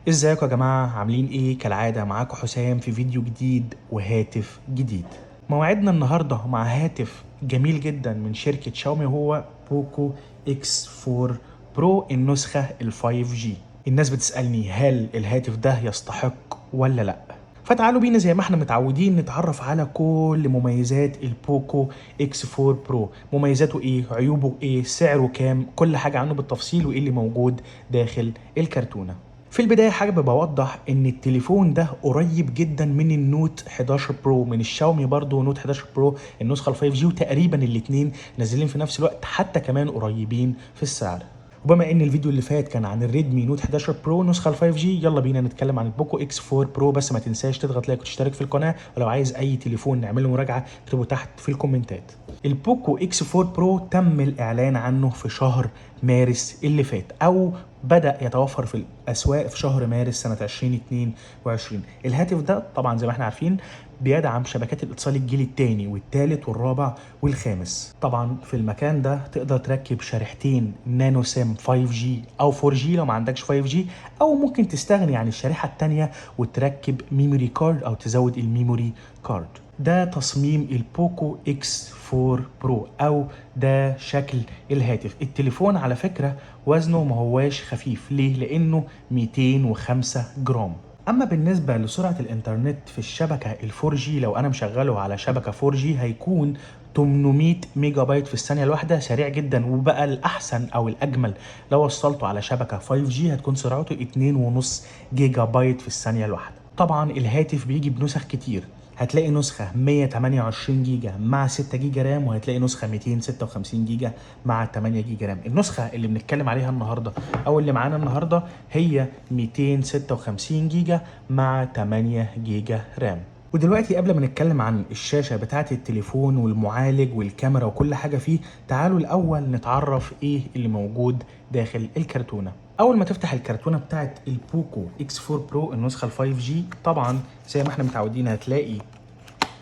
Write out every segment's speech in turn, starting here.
ازيكم يا جماعة، عاملين ايه؟ كالعادة معاكم حسام في فيديو جديد وهاتف جديد. موعدنا النهاردة مع هاتف جميل جدا من شركة شاومي، هو بوكو اكس 4 برو النسخة ال 5G. الناس بتسألني هل الهاتف ده يستحق ولا لا؟ فتعالوا بينا زي ما احنا متعودين نتعرف على كل مميزات البوكو اكس 4 برو. مميزاته ايه، عيوبه ايه، سعره كام، كل حاجة عنه بالتفصيل وايه اللي موجود داخل الكرتونة. في البداية حابب أوضح إن التليفون ده قريب جدا من النوت 11 برو من الشاومي، برضو نوت 11 برو النسخة ال 5G، وتقريبا الاتنين نازلين في نفس الوقت، حتى كمان قريبين في السعر. وبما ان الفيديو اللي فات كان عن الريدمي نوت 11 برو نسخه ال 5G، يلا بينا نتكلم عن البوكو اكس 4 برو. بس ما تنساش تضغط لايك وتشترك في القناه، ولو عايز اي تليفون نعمل له مراجعه اكتبه تحت في الكومنتات. البوكو اكس 4 برو تم الاعلان عنه في شهر مارس اللي فات، او بدأ يتوفر في الأسواق في شهر مارس سنة 2022. الهاتف ده طبعا زي ما احنا عارفين بيدعم شبكات الاتصال الجيل الثاني والثالث والرابع والخامس. طبعا في المكان ده تقدر تركب شريحتين نانو سيم 5G او 4G لو ما عندكش 5G، او ممكن تستغني عن الشريحة الثانية وتركب ميموري كارد او تزود الميموري كارد. ده تصميم البوكو اكس 4 برو، او ده شكل الهاتف. التليفون على فكرة وزنه ما هواش خفيف، ليه؟ لانه 205 جرام. اما بالنسبة لسرعة الانترنت في الشبكة ال 4G، لو انا مشغله على شبكة 4G هيكون 800 ميجا بايت في الثانية الواحدة، سريع جدا. وبقى الأحسن أو الأجمل لو وصلته على شبكة 5G هتكون سرعته 2.5 جيجا بايت في الثانية الواحدة. طبعا الهاتف بيجي بنسخ كتير، هتلاقي نسخة 128 جيجا مع 6 جيجا رام، وهتلاقي نسخة 256 جيجا مع 8 جيجا رام. النسخة اللي بنتكلم عليها النهاردة أو اللي معانا النهاردة هي 256 جيجا مع 8 جيجا رام. ودلوقتي قبل ما نتكلم عن الشاشة بتاعة التليفون والمعالج والكاميرا وكل حاجة فيه، تعالوا الأول نتعرف إيه اللي موجود داخل الكرتونة. أول ما تفتح الكرتونة بتاعة البوكو اكس 4 برو النسخة ال 5G، طبعا زي ما احنا متعودين هتلاقي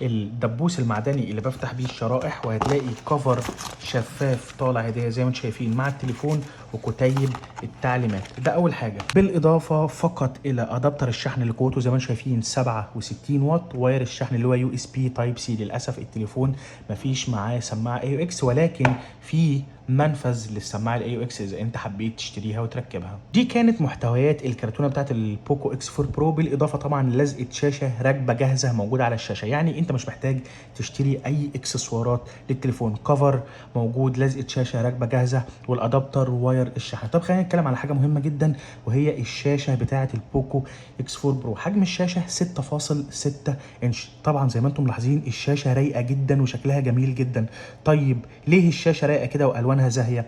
الدبوس المعدني اللي بفتح بيه الشرائح، وهتلاقي كفر شفاف طالع هديه زي ما انتم شايفين مع التليفون، وكتيب التعليمات. ده اول حاجه، بالاضافه فقط الى ادابتر الشحن اللي قوته زي ما انتم شايفين 67 واط، واير الشحن اللي هو يو اس بي تايب سي. للاسف التليفون مفيش معاه سماعه اي او اكس، ولكن في منفذ للسماعه الاي او اكس اذا انت حبيت تشتريها وتركبها. دي كانت محتويات الكرتونه بتاعت البوكو اكس 4 برو، بالاضافه طبعا لزقه شاشه راكبه جاهزه موجوده على الشاشه. يعني انت مش محتاج تشتري اي اكسسوارات للتليفون، كفر موجود، لزقه شاشه راكبه جاهزه، والادابتر واير الشحن. طب خلينا نتكلم على حاجه مهمه جدا، وهي الشاشه بتاعه البوكو اكس 4 برو. حجم الشاشه 6.6 انش. طبعا زي ما انتم ملاحظين الشاشه رايقه جدا وشكلها جميل جدا. طيب ليه الشاشه رايقه كده والوانها زاهيه؟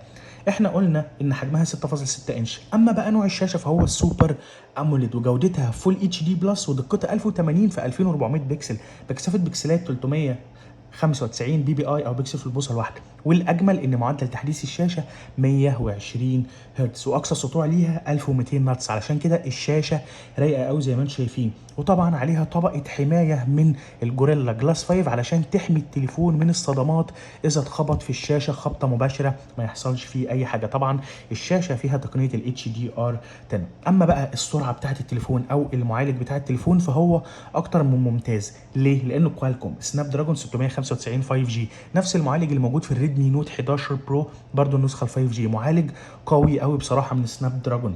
احنا قلنا ان حجمها 6.6 انش. اما بقى نوع الشاشه فهو السوبر اموليد، وجودتها فول اتش دي بلس، ودقتها 1080 في 2400 بكسل بكثافه بكسلات 395 بي بي اي او بكسل في البوصه الواحده. والاجمل ان معدل تحديث الشاشه 120 هرتز، واقصى سطوع ليها 1200 نتس. علشان كده الشاشه رايقه قوي زي ما انتم شايفين. وطبعا عليها طبقه حمايه من الجوريلا جلاس 5 علشان تحمي التليفون من الصدمات اذا اتخبط في الشاشه خبطه مباشره ما يحصلش فيه اي حاجه. طبعا الشاشه فيها تقنيه الاتش دي ار 10. اما بقى السرعه بتاعه التليفون او المعالج بتاع التليفون فهو اكتر من ممتاز. ليه؟ لانه كوالكوم سناب دراجون 695 5G، نفس المعالج اللي موجود في الريدمي نوت 11 برو، برضو النسخه ال 5G. معالج قوي قوي بصراحه من سناب دراجون.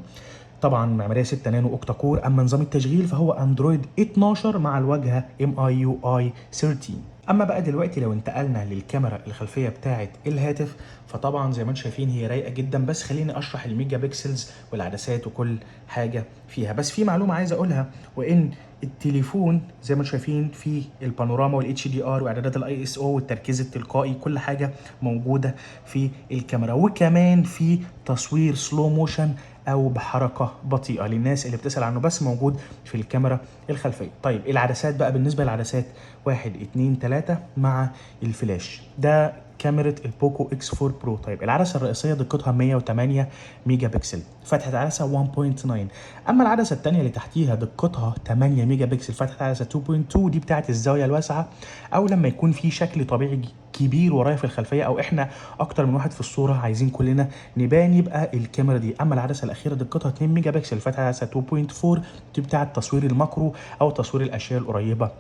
طبعا معماريه 6 نانو اوكتا كور. اما نظام التشغيل فهو اندرويد 12 مع الواجهه ام اي يو اي 13. اما بقى دلوقتي لو انتقلنا للكاميرا الخلفيه بتاعه الهاتف، فطبعا زي ما انتم شايفين هي رايقه جدا. بس خليني اشرح الميجا بكسلز والعدسات وكل حاجه فيها. بس في معلومه عايز اقولها، وان التليفون زي ما انتم شايفين فيه البانوراما والاتش دي ار واعدادات الاي اس او والتركيز التلقائي، كل حاجه موجوده في الكاميرا. وكمان في تصوير سلو موشن او بحركه بطيئه للناس اللي بتسال عنه، بس موجود في الكاميرا الخلفيه. طيب العدسات بقى، بالنسبه للعدسات 1 2 3 مع الفلاش، ده كاميرا البوكو اكس 4 برو. طيب العدسه الرئيسيه دقتها 108 ميجا بكسل، فتحه عدسه 1.9. اما العدسه الثانيه اللي تحتيها دقتها 8 ميجا بكسل، فتحه عدسه 2.2، دي بتاعه الزاويه الواسعه، او لما يكون في شكل طبيعي كبير ورايا في الخلفيه، او احنا اكتر من واحد في الصوره عايزين كلنا نبان، يبقى الكاميرا دي. اما العدسه الاخيره دقتها 2 ميجا بكسل، فتحه عدسه 2.4، دي بتاعه تصوير الماكرو او تصوير الاشياء القريبه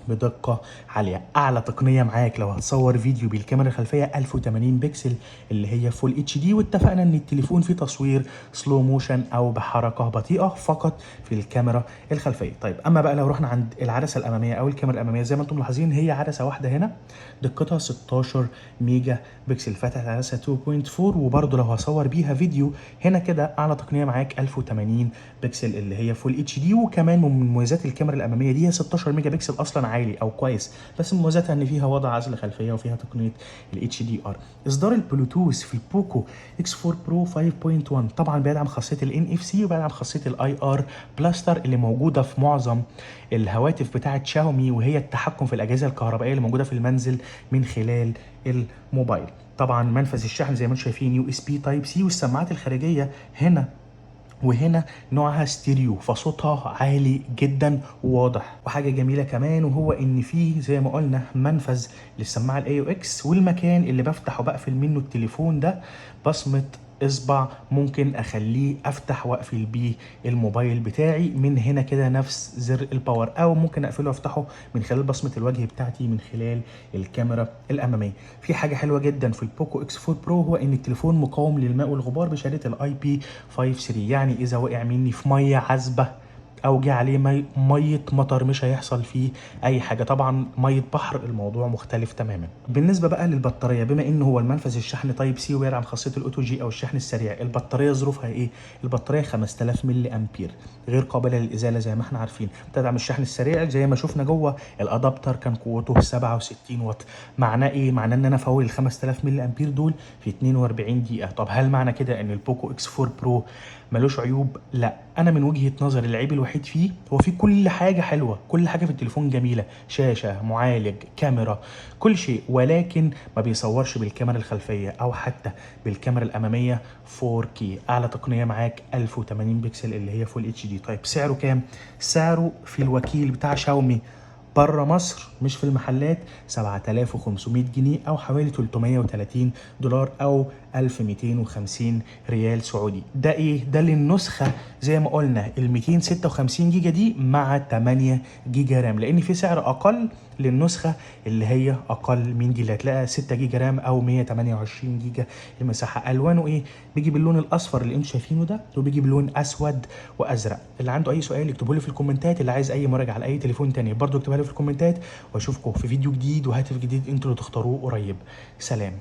بدقة عالية. أعلى تقنية معاك لو هتصور فيديو بالكاميرا الخلفية 1080 بكسل اللي هي فول اتش دي، واتفقنا إن التليفون فيه تصوير سلو موشن أو بحركة بطيئة فقط في الكاميرا الخلفية. طيب أما بقى لو رحنا عند العدسة الأمامية أو الكاميرا الأمامية، زي ما أنتم ملاحظين هي عدسة واحدة هنا، دقتها 16 ميجا بكسل، فتحة عدسة 2.4، وبرضه لو هصور بيها فيديو هنا كده أعلى تقنية معاك 1080 بكسل اللي هي فول اتش دي. وكمان من مميزات الكاميرا الأمامية دي هي 16 ميجا بكسل أصلا عالي او كويس، بس مميزاتها ان فيها وضع عزل خلفيه وفيها تقنيه الاتش دي ار. اصدار البلوتوث في البوكو اكس 4 برو 5.1 طبعا بيدعم خاصيه الان اف سي وبيدعم خاصيه الاي ار بلاستر اللي موجوده في معظم الهواتف بتاعه شاومي، وهي التحكم في الاجهزه الكهربائيه اللي موجوده في المنزل من خلال الموبايل. طبعا منفذ الشحن زي ما انتم شايفين يو اس بي تايب سي، والسماعات الخارجيه هنا وهنا نوعها ستيريو، فصوتها عالي جدا وواضح. وحاجه جميله كمان وهو ان فيه زي ما قلنا منفذ للسماعه الاي او اكس، والمكان اللي بفتح وبقفل منه التليفون ده بصمه اصبع، ممكن اخليه افتح واقفل بيه الموبايل بتاعي من هنا كده، نفس زر الباور، او ممكن اقفله وافتحه من خلال بصمه الوجه بتاعتي من خلال الكاميرا الاماميه. في حاجه حلوه جدا في البوكو اكس 4 برو هو ان التليفون مقاوم للماء والغبار بشهاده الاي بي 5 يعني اذا وقع مني في ميه عذبه او جه عليه ميه مطر مش هيحصل فيه اي حاجه. طبعا ميه بحر الموضوع مختلف تماما. بالنسبه بقى للبطاريه، بما ان هو المنفذ الشحن تايب سي وبيدعم خاصيه الاوتو جي او الشحن السريع، البطاريه ظروفها ايه؟ البطاريه 5000 ملي امبير، غير قابله للازاله زي ما احنا عارفين، بتدعم الشحن السريع زي ما شفنا جوه الادابتر كان قوته 67 واط. معناه ايه؟ معناه ان انا فوق ال 5000 ملي امبير دول في 42 دقيقه. طب هل معنى كده ان البوكو اكس 4 برو ملوش عيوب؟ لا، انا من وجهه نظري العيب الوحيد فيه هو فيه كل حاجه حلوه، كل حاجه في التليفون جميله، شاشه، معالج، كاميرا، كل شيء، ولكن ما بيصورش بالكاميرا الخلفيه او حتى بالكاميرا الاماميه 4K. اعلى تقنيه معاك 1080 بكسل اللي هي فول اتش دي. طيب سعره كام؟ سعره في الوكيل بتاع شاومي بره مصر مش في المحلات 7500 جنيه او حوالي 330 دولار او 1250 ريال سعودي. ده ايه؟ ده للنسخه زي ما قلنا ال 256 جيجا دي مع 8 جيجا رام، لان في سعر اقل للنسخه اللي هي اقل من دي اللي هتلاقيها 6 جيجا رام او 128 جيجا المساحه. الوانه ايه؟ بيجي باللون الاصفر اللي انتم شايفينه ده، وبيجي بلون اسود وازرق. اللي عنده اي سؤال يكتبه لي في الكومنتات، اللي عايز اي مراجعه على اي تليفون تاني برضو اكتبها لي في الكومنتات، واشوفكم في فيديو جديد وهاتف جديد انتوا اللي تختاروه قريب. سلام.